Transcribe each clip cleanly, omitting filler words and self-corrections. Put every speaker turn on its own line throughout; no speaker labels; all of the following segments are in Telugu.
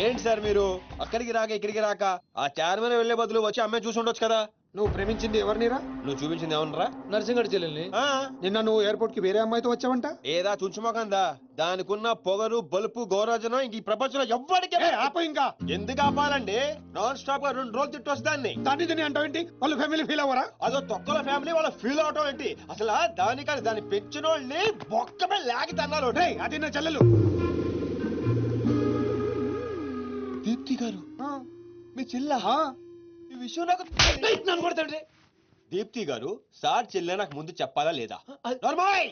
ఏంటి సార్ మీరు అక్కడికి రాక ఇక్కడికి రాక ఆ చార్మన్ వెళ్లే బదులు వచ్చి అమ్మాయి చూసి ఉండొచ్చు కదా.
నువ్వు ప్రేమించింది ఎవరినిరా?
నువ్వు చూపించింది ఏమన్నారా?
నర్సింగడి చెల్లెల్ని. నిన్న నువ్వు ఎయిర్పోర్ట్ కి వేరే అమ్మాయితో వచ్చావంట.
ఏదా చుంచుమోకందా, దానికున్న పొగరు బలుపు గౌరవజనం ఇంక ఈ ప్రపంచంలో ఎవ్వడికి
ఆప ఇంకా
ఎందుకు ఆపాలండి? నాన్ స్టాప్ గా 2 రోజులు తిట్టొచ్చు దాన్ని.
దాన్ని తిని అంటావేంటి? వాళ్ళ ఫ్యామిలీ ఫీల్ అవ్వరా?
అదో తొక్కల ఫ్యామిలీ వాళ్ళ ఫీల్ అవటం ఏంటి? అసలు దానికని దాన్ని పెంచిన వాళ్ళని బొక్కమే లాగి తన్నారు.
అది నా చెల్లెలు.
దీప్తి గారు మీ చెల్ల ఈ విషయం నాకు నన్ను కొడతాండి. దీప్తి గారు సార్ చెల్లె నాకు ముందు చెప్పాలా లేదా? నార్మల్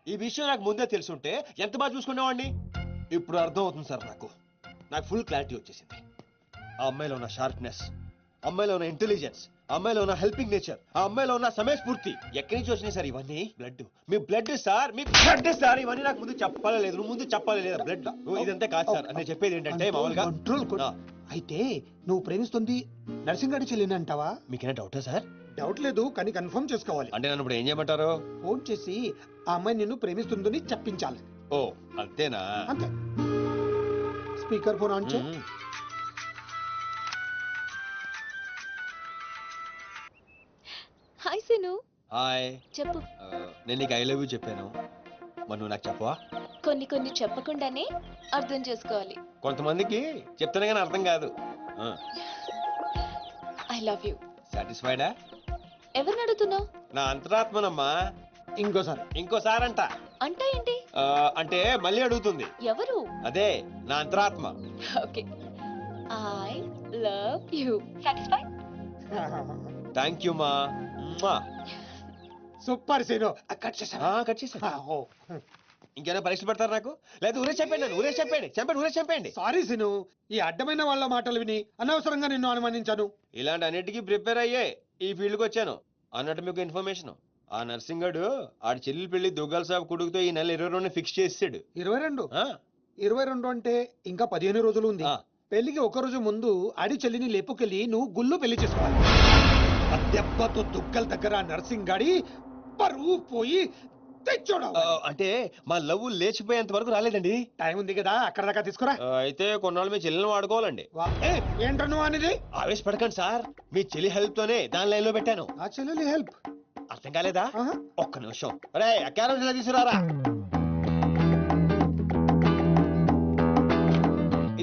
ఈ విషయం నాకు ముందే తెలుసుంటే ఎంత బాగా చూసుకునేవాడిని. ఇప్పుడు అర్థం అవుతుంది సార్. నాకు ఫుల్ క్లారిటీ వచ్చేసింది. ఆ అమ్మాయిలో ఉన్న షార్ప్నెస్, అమ్మాయిలో ఉన్న ఇంటెలిజెన్స్, అమ్మాయిలో ఉన్న హెల్పింగ్ నేచర్, ఆ అమ్మాయిలో ఉన్న సమయస్ఫూర్తి ఎక్కడి నుంచి వచ్చినాయి సార్ ఇవన్నీ? బ్లడ్, మీ బ్లడ్ సార్, మీ బ్లడ్ సార్. ఇవన్నీ నాకు ముందు చెప్పాలా లేదు? నువ్వు ముందు చెప్పాలి లేదా? బ్లడ్ ఇదంతా కాదు సార్. నేను చెప్పేది ఏంటంటే మామూలుగా
అయితే నువ్వు ప్రేమిస్తుంది నర్సింగడి చెల్లిని అంటావా?
మీకేనా డౌటా సార్?
డౌట్ లేదు, కానీ కన్ఫర్మ్ చేసుకోవాలి.
అంటే నన్ను ఇప్పుడు ఏం చేయమంటారు?
ఫోన్ చేసి ఆ అమ్మాయి నిన్ను ప్రేమిస్తుందని చెప్పించాలి.
ఓ అంతేనా?
అంతే. స్పీకర్ ఫోన్ ఆన్ చేయి.
హాయ్ సీను.
హాయ్.
చెప్పు.
నేను నీకు ఐ లవ్ యూ చెప్పాను, మరి నువ్వు నాకు చెప్పవా?
కొన్ని చెప్పకుండానే అర్థం చేసుకోవాలి.
కొంతమందికి చెప్తానే కానీ అర్థం కాదు.
I love you.
సాటిస్ఫైడా?
ఎవరిని అడుగుతున్నావు?
నా అంతరాత్మనమ్మా. ఇంకోసారి అంట.
అంటే ఏంటి?
అంటే మళ్ళీ అడుగుతుంది.
ఎవరు?
అదే నా అంతరాత్మ.
Okay. I love you. Satisfied?
Thank you మా.
Super scene.
కట్ చేసా. ఇంకేమైనా పరీక్షలు పెడతారు నాకు? లేదు ఊరే చెప్పండి.
సారీ సీను, ఈ అడ్డమైన వాళ్ళ మాటలు విని అనవసరంగా నిన్ను అనుమానించాను.
ఇలాంటి అన్నిటికీ ప్రిపేర్ అయ్యే ఈ ఫీల్డ్ కి వచ్చాను. అన్నట్టు మీకు ఇన్ఫర్మేషన్, ఆ నర్సింగడు ఆడి చెల్లెలు పెళ్లి దుగ్గాల సాబ్ కొడుకుతో ఈ నెల 22 ఫిక్స్ చేసాడు.
22 అంటే ఇంకా 15 రోజులు ఉంది. పెళ్లికి ఒక రోజు ముందు ఆడి చెల్లిని లేపుకెళ్ళి నువ్వు గుళ్ళు పెళ్లి చేసుకోవాలి. దెబ్బతో దుగ్గల దగ్గర నర్సింగ్ గాడి పరువు పోయి తెచ్చోడు.
అంటే మా లవ్ లేచిపోయేంత వరకు రాలేదండి.
టైం ఉంది కదా, అక్కడ దాకా తీసుకురా.
అయితే కొన్నాళ్ళు మీ చెల్లెలను వాడుకోవాలండి.
ఏంటో నువ్వు అనేది?
ఆవేశపడకండి సార్, మీ చెల్లి హెల్ప్ తోనే దాని లైన్ లో పెట్టాను.
ఆ చెల్లెలి హెల్ప్
అర్థం కాలేదా? ఒక్క నిమిషం. అరే అక్కారం తీసుకురారా.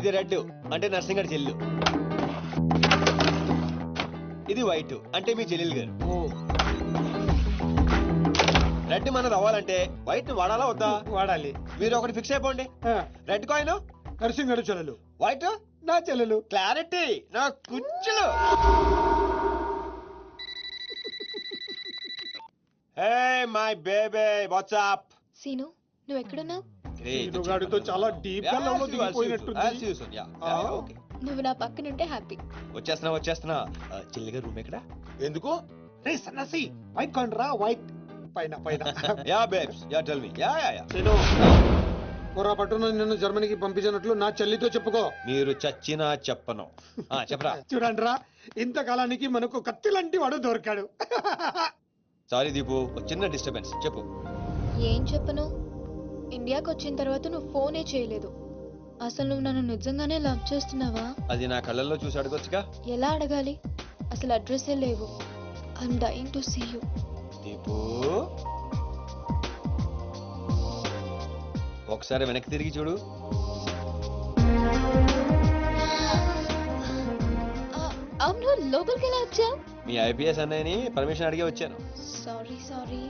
ఇది రెడ్ అంటే నర్సింగడి చెల్లు, ఇది వైట్ అంటే మీ చెల్లెలు గారు. రెడ్ మనది అవ్వాలంటే వైట్ వాడాలా వద్దా?
వాడాలి.
మీరు ఒకటి ఫిక్స్ అయిపోండి. రెడ్ కాయిన్
నర్సింగడు చెల్లెలు,
వైట్
నా చెల్లెలు.
క్లారిటీ నా కుచ్చులు. Hey my baby, what's up?
Seenu, నువ్వు ఎక్కడున్నావు?
గాడితో చాలా డీప్ గా లవ్ లో దిగిపోయినట్టుంది.
నువ్వు నా పక్కనుంటే హ్యాపీ.
వచ్చేస్తున్నా. చెల్లిగా రూమ్ ఎక్కడ?
ఎందుకు? రే సన్నసి, వైట్ కాండ్రా, వైట్ పైన.
Yeah babes, yeah tell me. Yeah.
పొరపాటున నిన్ను జర్మనీకి పంపించినట్లు నా చెల్లితో చెప్పుకో.
మీరు చచ్చినా చెప్పను. చెప్పరా.
చూడండిరా, ఇంతకాలానికి మనకు కత్తి లాంటి వాడు దొరికాడు.
సారీ దీపు, చిన్న డిస్టర్బెన్స్. చెప్పు.
ఏం చెప్పను? ఇండియాకి వచ్చిన తర్వాత నువ్వు ఫోనే చేయలేదు. అసలు నువ్వు నన్ను నిజంగానే లవ్ చేస్తున్నావా?
అది నా కళ్ళల్లో చూసి అడగొచ్చుగా.
ఎలా అడగాలి? అసలు అడ్రస్సే లేవు. I'm dying to see you.
Deepu, ఒకసారి వెనక్కి తిరిగి చూడు.
అవును, లోపలికి ఎలా వచ్చావు?
మీ ఐపీఎస్ అన్నయ్యని పర్మిషన్ అడిగి వచ్చాను.
సారీ.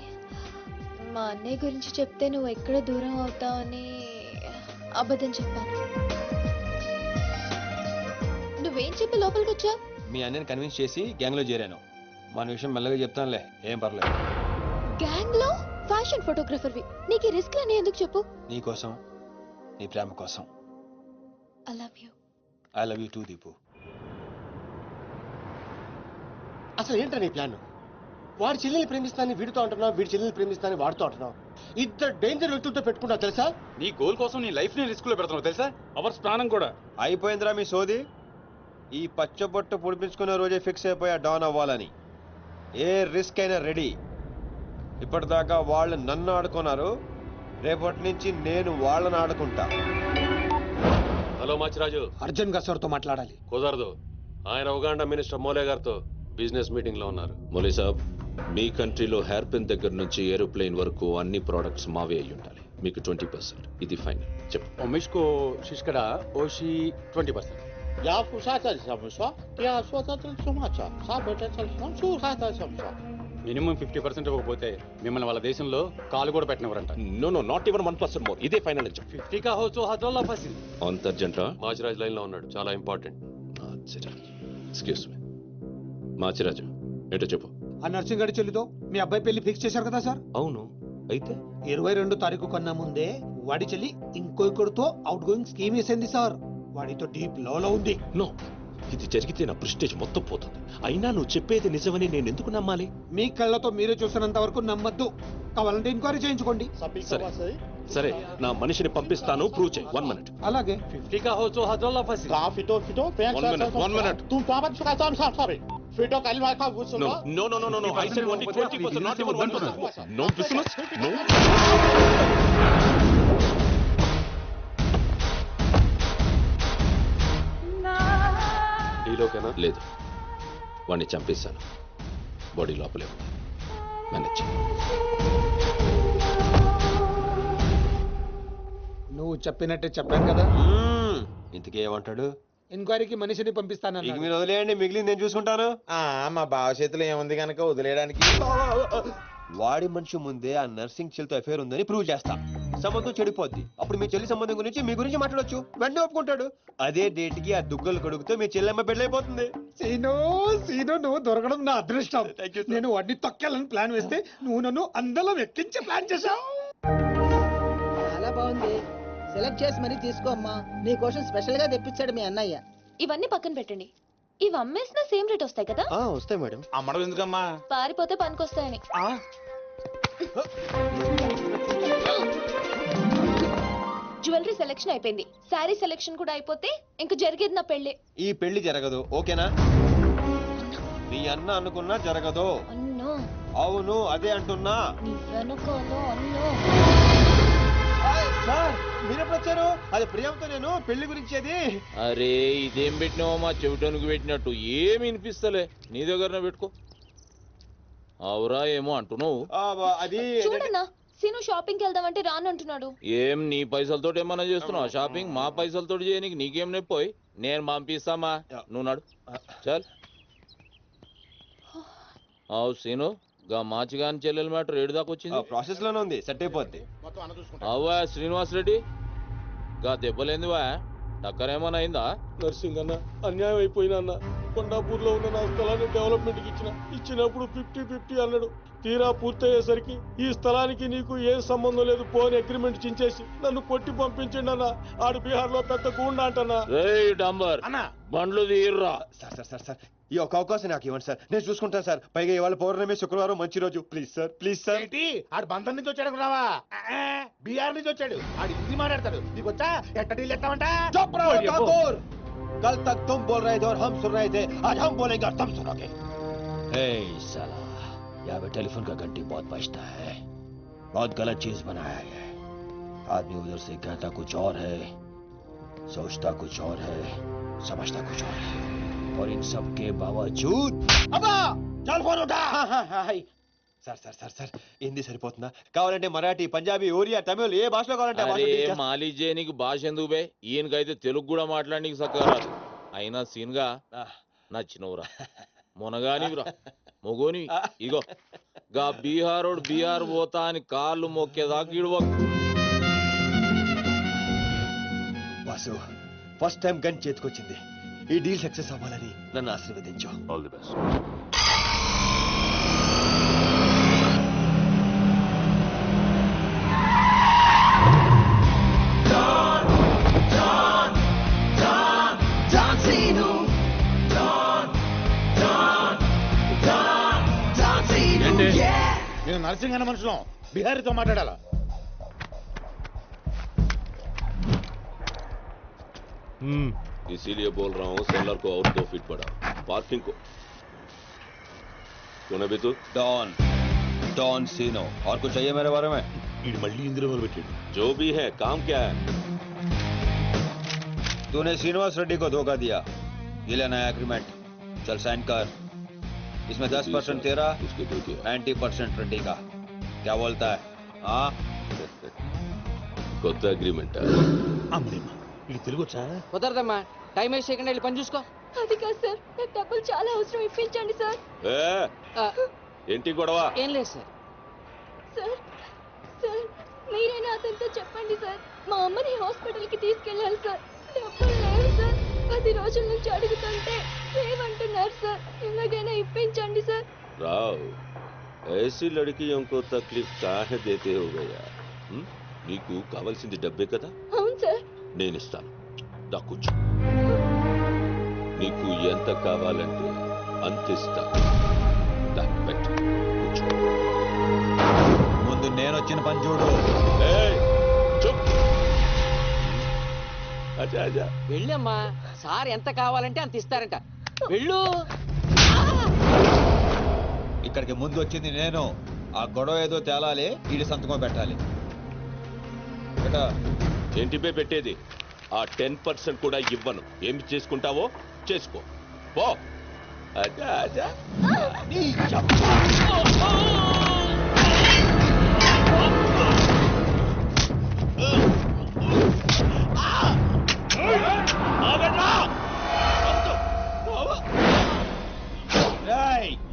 మా అన్నయ్య గురించి చెప్తే నువ్వు ఎక్కడ దూరం అవుతావని అబద్ధం చెప్పాను. నువ్వేం చెప్పి లోపలికి వచ్చావు?
మీ అన్నయ్యని కన్విన్స్ చేసి గ్యాంగ్ లో చేరాను. మన విషయం మెల్లగా చెప్తానులే, ఏం పర్లేదు.
గ్యాంగ్ లో ఫ్యాషన్ ఫోటోగ్రఫర్వి, నీకు ఈ రిస్క్ అని ఎందుకు చెప్పు?
నీ కోసం, నీ ప్రేమ కోసం.
I love you.
I love you two Deepu.
అసలు ఏంటో నీ ప్లాన్? వాడి చెల్లెల్ని ప్రేమిస్తానని వీడితో అంటున్నావు, వీడి చెల్లెల్ని ప్రేమిస్తానని వాడితో అంటున్నావు. ఇద్దరు డేంజర్ వ్యక్తులతో పెట్టుకున్నావు తెలుసా?
నీ గోల్ కోసం నీ లైఫ్ ని రిస్క్ లో పెడుతున్నావు తెలుసా? అవర్స్ ప్రాణం కూడా.
అయిపోయిందిరా మీ సోది. ఈ పచ్చబొట్టు పొడిపించుకునే రోజే ఫిక్స్ అయిపోయా డాన్ అవ్వాలని. ఏ రిస్క్ అయినా రెడీ. ఇప్పటిదాకా వాళ్ళు నన్ను ఆడుకున్నారు, రేపటి నుంచి నేను వాళ్ళని ఆడుకుంటా.
హలో మాచిరాజు.
అర్జున్ గా సార్ తో మాట్లాడాలి.
కుదరదు, ఆయన ఉగాండా మినిస్టర్ మోలే గారితో బిజినెస్ మీటింగ్ లో ఉన్నారు.
మోలీ సాబ్, మీ కంట్రీలో హెయిర్ పిన్ దగ్గర నుంచి ఏరోప్లేన్ వరకు అన్ని ప్రోడక్ట్స్ మావే అయి ఉండాలి. మీకు 20%. ఇది ఫైనల్. చెప్పు.
మిష్కో శిష్కడ ఓషి 20%.
या फुसाचा समस्या या स्वतःचा समाचा साबेटाचा सुहाचा समस्या.
మినిమం 50% ఇవ్వకపోతే మిమ్మల్ని వాళ్ళ దేశంలో కాలు కూడా పెట్టినవరంట.
No no, not even 1% more. ఇదే ఫైనల్ అని చెప్పు.
50 కా హోచో హజార్లా ఫసిల్.
అంత అర్జెంటా?
మాచిరాజ్ లైన్ లో ఉన్నాడు, చాలా ఇంపార్టెంట్.
Excuse me. మాచిరాజు, ఏంటో చెప్పు.
ఆ నర్సింగ్ గడి చెల్లితో మీ అబ్బాయి పెళ్లి ఫిక్స్ చేశారు కదా సార్?
అవును, అయితే
22 తారీఖు కన్నా ముందే వాడి చెల్లి ఇంకొకరితో అవుట్ గోయింగ్ స్కీమ్ వేసింది సార్. వాడితో డీప్ లో ఉంది.
నో, ఇది జరిగితే నా ప్రెస్టేజ్ మొత్తం పోతుంది. అయినా నువ్వు చెప్పేది నిజమని నేను ఎందుకు నమ్మాలి?
మీ కళ్ళతో మీరే చూసినంత వరకు నమ్మద్దు. కావాలంటే ఎంక్వైరీ చేయించుకోండి.
సరే సరే, నా మనిషిని పంపిస్తాను, ప్రూవ్ చేయి. 1 minute.
అలాగే
50 కా హోచో హజార్లా ఫసిల్.
का फिटो फिटो
One minute.
तुम पापा सुखाचा सारे फिटो कालीमा का गुस्सा
No, no, no, no, no, no. I said only 20%, not even 1%. No business, no.
డీలోకేనా?
లేదు, వాడిని చంపేశాను. బాడీ లోపలే ఉంది. మేనేజ్ చేయి.
నువ్వు చెప్పినట్టే చెప్పాను కదా.
ఇంతకీ ఏమంటాడు?
ఎంక్వైరీకి మనిషిని
ఇక
పంపిస్తానన్నా.
మీరు వదిలేయండి, మిగిలింది నేను చూసుకుంటాను.
మా బావ చేతిలో ఏముంది కనుక వదిలేయడానికి.
వాడి మనిషి ముందే ఆ నర్సింగ్ చెల్లితో అఫేర్ ఉందని ప్రూవ్ చేస్తా. సంబంధం చెడిపోద్ది. అప్పుడు మీ చెల్లి సంబంధం గురించి మీ గురించి మాట్లాడొచ్చు. వెంటనే ఒప్పుకుంటాడు. అదే డేట్ కి ఆ దుగ్గలు కొడుకుతో మీ చెల్లెమ్మ పెళ్ళైపోతుంది.
సీను సీను, నువ్వు దొరకడం నా అదృష్టం.
Thank you, sir.
నేను వాడిని తొక్కాలని ప్లాన్ వేస్తే నువ్వు నన్ను అందలో ఎక్కించి ప్లాన్ చేశావు.
చాలా బాగుంది. సెలెక్ట్ చేసి మరీ తీసుకో అమ్మా. నీ కోసం స్పెషల్ గా తెప్పించాడు మీ అన్నయ్య.
ఇవన్నీ పక్కన పెట్టండి. ఇవి అమ్మేసిన సేమ్ రేట్ వస్తాయి కదా?
వస్తాయి మేడం.
అమ్మడం ఎందుకమ్మా?
పారిపోతే పనికొస్తాయని. జ్యువెలరీ సెలెక్షన్ అయిపోయింది. శారీ సెలెక్షన్ కూడా అయిపోతే ఇంక జరిగేది నా పెళ్లి.
ఈ పెళ్లి జరగదు, ఓకేనా? నీ అన్న అనుకున్నా జరగదు.
అన్నో,
అవును, అదే అంటున్నా.
నీ వెనుకోలో అన్నో.
సార్, మీరెప్పుడు వచ్చారు? అది ప్రియాంతో నేను పెళ్లి గురించి అది.
అరే, ఇదేం పెట్టినావో మా చెవిటానికి పెట్టినట్టు ఏమి వినిపిస్తలే. నీ దగ్గరనే పెట్టుకో. అవురా ఏమో అంటున్నావు.
అది
చూడన్నా, సీను షాపింగ్కి వెళ్దామంటే రానంటున్నాడు.
ఏం నీ పైసలతో ఏమన్నా చేస్తున్నావు షాపింగ్? మా పైసలతో చేయనీకి నీకేం నొప్పోయి? నేను పంపిస్తామా, నువ్వు నాడు. చల్. అవు సీను, గా మాచిగాని చెల్లెల మ్యాటర్ ఏడు దాకా వచ్చింది.
ప్రాసెస్ లోనే ఉంది, సెట్ అయిపోద్ది.
అవ్వా శ్రీనివాస్ రెడ్డి, గా దెబ్బలేందివా? టక్కరేమన్నా అయిందా?
నర్సింగ్ అన్న, అన్యాయం అయిపోయినా. కొండాపూర్ లో ఉన్న నా స్థలాన్ని డెవలప్మెంట్ కి ఇచ్చినప్పుడు 50-50 అన్నాడు. తీరా పూర్తయ్యేసరికి ఈ స్థలానికి నీకు ఏం సంబంధం లేదు పోని అగ్రిమెంట్ చించేసి నన్ను కొట్టి పంపించండి అన్న. ఆడు బీహార్ లో పెద్ద గూండా అంటన్నా.
రేయ్ డంబర్, బండ్లు తీర్రా.
సార్ సార్ సార్ సార్, ఈ ఒక్క అవకాశం నాకు ఇవ్వండి సార్, నేను చూసుకుంటాను సార్. పైగా ఇవాళ పౌర్ణమి, శుక్రవారం మంచి రోజు. Please sir, please sir.
ఆడు బంధం నుంచి వచ్చాడు అనుకున్నావా? బీహార్ నుంచి వచ్చాడు. ఆడు హిందీ మాట్లాడతాడు. నీకు వచ్చా? ఎట్ట డీల్ ఎత్తామంట?
चुप रहो ठाकुर, कल तक तुम बोल रहे थे और हम सुन रहे थे, आज हम बोलेंगे और तुम सुनोगे.
हे साला, यहाँ पे टेलीफोन का घंटी बहुत बजता है. बहुत गलत चीज बनाया है. आदमी उधर से कहता कुछ और है, सोचता कुछ और है, समझता कुछ और है. और इन सब के बावजूद
అబ్బా, చల్ ఫోన్ ఉఠా. Sir sir sir sir, Hindi సరిపోతుందా? కావాలంటే మరాఠీ, పంజాబీ, ఒరియా, తమిళ్, ఏ భాషలో కావాలంటే ఆ భాషలో
అరే
teach చేస్తా.
మాలిష్ చేయనీకి భాష ఎందుకు బే? ఈయనకైతే తెలుగు కూడా మాట్లాడనీకి చక్కగా రాదు. అయినా సీన్ గా నచ్చినవురా, మునగానివిరా, మొగోని. ఇగో గా బీహారోడు బీహార్ పోతా అని కాళ్ళు మొక్కేదాకా ఇడవ.
వాసు, ఫస్ట్ టైం గన్ చేతికొచ్చింది. ఈ డీల్ సక్సెస్ అవ్వాలని నన్ను ఆశీర్వదించు.
All the best.
నేను నర్సింగ్ అన్న మనుషులం, బిహారీతో మాట్లాడాలా?
इसीलिए बोल रहा हूँ सेलर को और 2 फीट बढ़ा. पार्किंग को कौन है बे तू?
डॉन, डॉन सीनो. और कुछ चाहिए मेरे बारे में?
मल्ली इंदिरा वाल बैठे. जो भी है, काम क्या है? तूने श्रीनिवास रेड्डी को धोखा दिया, ये लेना है एग्रीमेंट। चल साइन कर। इसमें 10% तेरा, 90% रेड्डी का। क्या बोलता है? हाँ
కొత్త అగ్రిమెంట్
అమ్మలేమ్మా ఇది తెలుగు వచ్చా
కుదరదమ్మా టైం వేస్ట్ చేయకుండా వెళ్ళి పని చూసుకో.
అది కాదు సార్, నాకు డబ్బులు చాలా అవసరం, ఇప్పించండి సార్.
ఏంటి గొడవ?
ఏం లేదు సార్.
సార్ సార్ మీరైనా అతనితో చెప్పండి సార్, మా అమ్మని హాస్పిటల్కి తీసుకెళ్ళాలి సార్. డబ్బులు లేవు సార్, 10 రోజుల నుంచి అడుగుతుంటే లేవంటున్నారు సార్. ఎలాగైనా ఇప్పించండి సార్.
రావ్ ऐसी लड़कियों को तकलीफ काहे देते हो गया? నీకు కావాల్సింది డబ్బే కదా,
అవును సార్.
నేను ఇస్తాను. దా కూర్చో. నీకు ఎంత కావాలంటే అంత ఇస్తా. దా పెట్టు, కూర్చో.
ముందు నేను వచ్చిన పని చూడు.
ఏయ్, చూప్. అజా అజా
వెళ్ళమ్మా, సార్ ఎంత కావాలంటే అంత ఇస్తారంట. వెళ్ళు.
ఇక్కడికి ముందు వచ్చింది నేను. ఆ గొడవ ఏదో తేలాలి, ఈడి సంతకం పెట్టాలి.
ఏంటి పే పెట్టేది? ఆ 10% కూడా ఇవ్వను. ఏమి చేసుకుంటావో చేసుకో పో. అజా అజా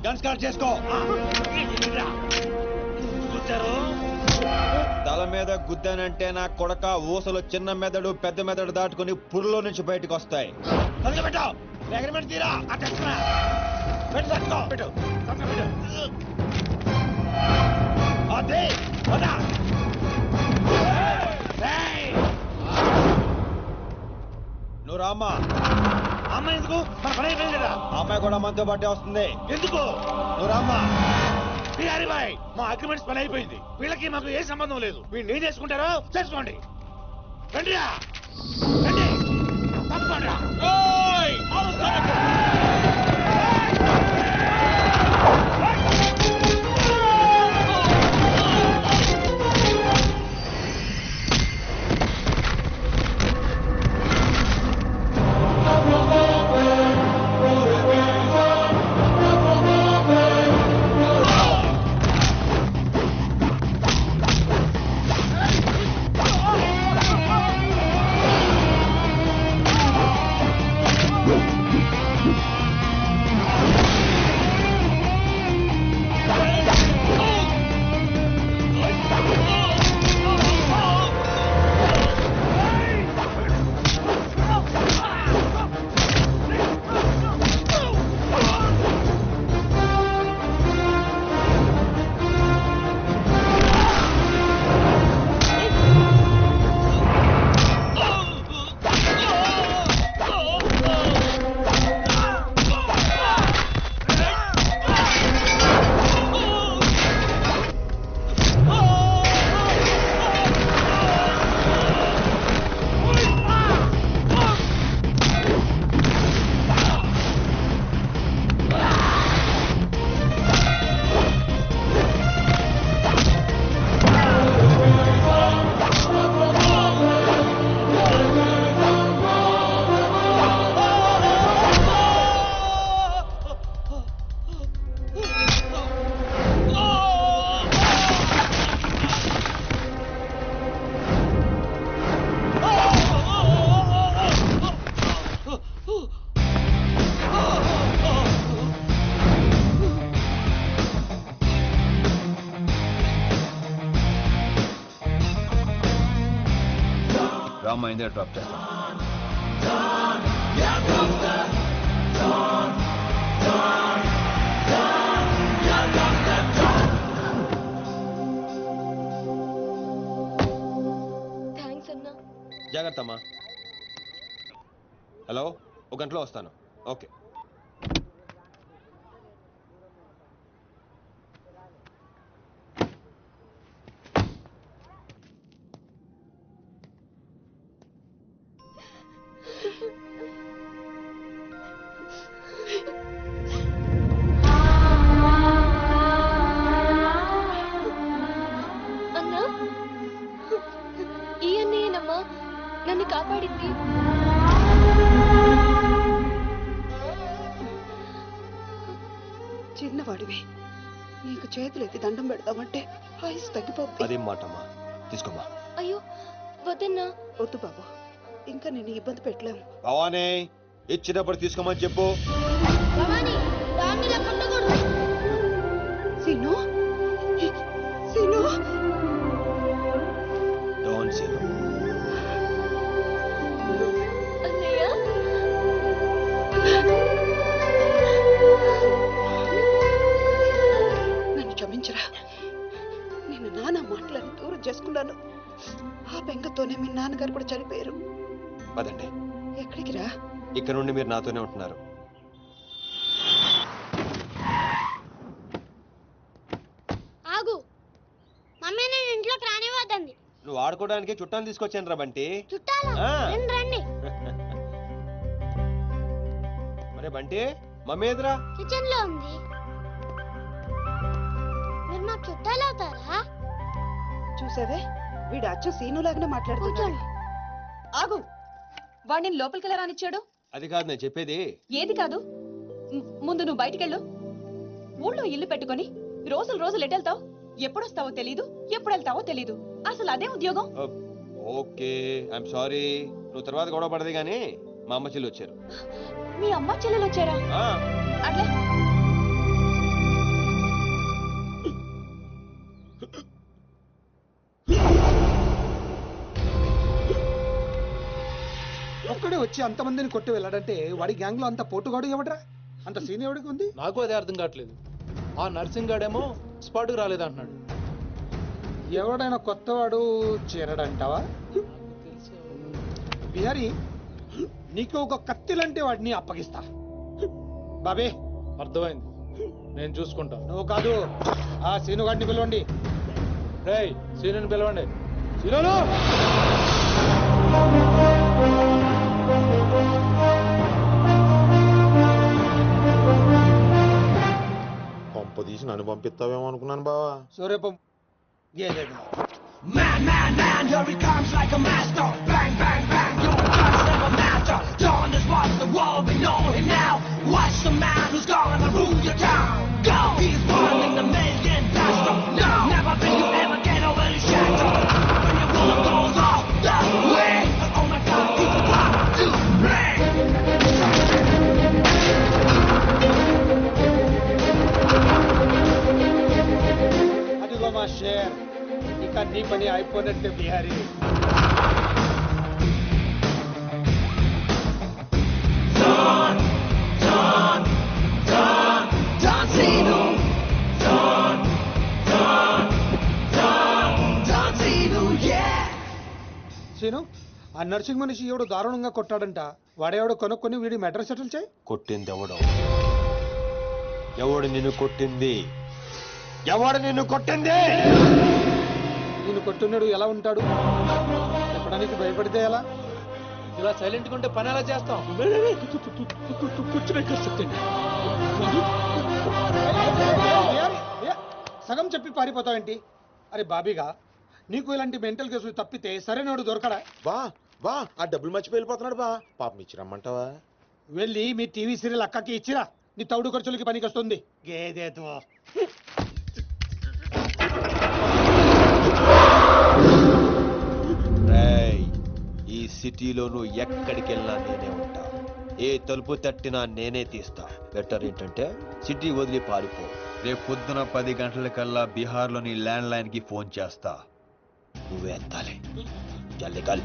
గన్ స్టార్ట్ చేసుకో. తల మీద గుద్దానంటే నా కొడక ఊసలు చిన్న మెదడు పెద్ద మెదడు దాటుకుని పురులో నుంచి బయటకు వస్తాయి. నువ్వు రామ్మా.
అమ్మ ఎందుకు? మన పని అయిపోయింది కదా.
అమ్మాయి కూడా మనతో పాటే వస్తుంది.
ఎందుకు?
నువ్వు రామ్మా.
బిహారీ బాయ్, మా అగ్రిమెంట్స్ పని అయిపోయింది. వీళ్ళకి మాకు ఏ సంబంధం లేదు. వీళ్ళు ఏం చేసుకుంటారో చేసుకోండి. రండిరా, రండి, తప్పకుండా.
రామ్మా, ఇందే డ్రాప్ చేస్తాను.
థ్యాంక్స్ అన్నా.
జాగ్రత్త అమ్మా. హలో, ఒక గంటలో వస్తాను. ఓకే.
అన్నా, ఈ అన్నయ్యనమ్మా నన్ను కాపాడింది.
చిన్నవాడివి, నీకు చేతులెత్తి దండం పెడతామంటే ఆయుస్ తగ్గిపోతుంది.
అదేం మాటమ్మా, తీసుకోమ్మా.
అయ్యో వద్దన్నా.
వద్దు బాబు, ఇంకా నేను ఇబ్బంది పెట్టలేము.
భవానీ, ఇచ్చినప్పుడు తీసుకోమని చెప్పు.
సీను, సీను,
డోంట్ సీను.
అన్నయ్య
నన్ను క్షమించరా. నేను నాన్న మాటలను దూరం చేసుకున్నాను. ఆ బెంగతోనే మీ నాన్నగారు కూడా చనిపోయారు.
పదండి.
ఎక్కడికి రా?
ఇక్కడ నుండి మీరు నాతోనే ఉంటున్నారు.
ఆగు, మమ్మీ నేను ఇంట్లోకి రానివ్వద్దండి.
నువ్వు ఆడుకోవడానికి చుట్టాలు తీసుకొచ్చాను రా బంటి.
చుట్టాలా?
ఆ.
రండి.
మరే బంటి, మమ్మీ ఎదురా?
కిచెన్ లో ఉంది. మీరు మాకు చుట్టాలు అవుతారా?
చూసావే, వీడు అచ్చు సీను లాగానే మాట్లాడుతున్నాడు.
ఆగు, వాడిని లోపలికి ఎలా రానిచ్చాడు?
అది కాదు నేను చెప్పేది.
ఏది కాదు? ముందు నువ్వు బయటికెళ్ళు. ఊళ్ళో ఇల్లు పెట్టుకొని రోజులు రోజులు ఎటెళ్తావు? ఎప్పుడొస్తావో తెలీదు, ఎప్పుడు వెళ్తావో తెలీదు. అసలు అదే ఉద్యోగం.
Okay, I'm sorry. నువ్వు తర్వాత గొడవ పడదు కానీ మా అమ్మ చెల్లి వచ్చారు.
మీ అమ్మ చెల్లెలు వచ్చారా? అట్లే
ఒక్కడే వచ్చి అంతమందిని కొట్టి వెళ్ళాడంటే వాడి గ్యాంగ్ లో అంత పోటుగాడు ఎవడరా? అంత సీన్ ఎవడికి ఉంది?
నాకు అదే అర్థం కావట్లేదు. ఆ నర్సింగ్ గాడేమో స్పాట్కి రాలేదంటున్నాడు.
ఎవడైనా కొత్తవాడు చేరడంటావా? బిహారీ, నీకు ఒక కత్తిలంటే వాడిని అప్పగిస్తా. బాబే,
అర్థమైంది, నేను చూసుకుంటా.
నువ్వు కాదు, ఆ సీనుగాడిని పిలవండి.
రేయ్, సీనుని పిలవండి. సీను,
పంప తీసి నన్ను పంపిస్తావేమో అనుకున్నాను బావా.
సూర్యపం
Man, man, man, here he comes like a master. Bang, bang, bang, your guns never matter. Dawn has watched the war, we know him now. Watch the man who's gonna rule your town. Go! He's burning the million faster. No! Never think you ever get over his shadow. When your war goes off the way. Oh my God, he's about to break.
అదిగో మా షేర్, ఇక నీ పని అయిపోయినట్టే బిహారీ. సీను, ఆ నర్సింగ్ మనిషి ఎవడు దారుణంగా కొట్టాడంట. వాడేవాడు కొనుక్కొని వీడి మెటర్ సెటిల్ చేయి.
కొట్టింది ఎవడు? ఎవడు నిన్ను కొట్టింది? ఎవడు నిన్ను కొట్టింది?
నిన్ను కొట్టున్నాడు ఎలా ఉంటాడు? చెప్పడానికి భయపడితే ఎలా?
ఇలా సైలెంట్గా ఉంటే పని ఎలా చేస్తాం?
సగం చెప్పి పారిపోతావేంటి? అరే బాబీగా, నీకు ఇలాంటి మెంటల్ కేసులు తప్పితే సరైనోడు దొరకడా?
బా ఆ డబ్బులు మర్చిపోయి వెళ్ళిపోతున్నాడు బా. పాపం ఇచ్చిరమ్మంటావా?
వెళ్ళి మీ టీవీ సీరియల్ అక్కకి ఇచ్చిరా. నీ తౌడు ఖర్చులకి పనికి వస్తుంది. గేదేతో
ఈ సిటీలో నువ్వు ఎక్కడికి వెళ్ళినా నేనే ఉంటా. ఏ తలుపు తట్టినా నేనే తీస్తా. బెటర్ ఏంటంటే సిటీ వదిలి పారిపో. రేపు పొద్దున 10 గంటలకల్లా బీహార్లోని ల్యాండ్ లైన్ కి ఫోన్ చేస్తా. నువ్వే ఎత్తాలి. జల్లి కల్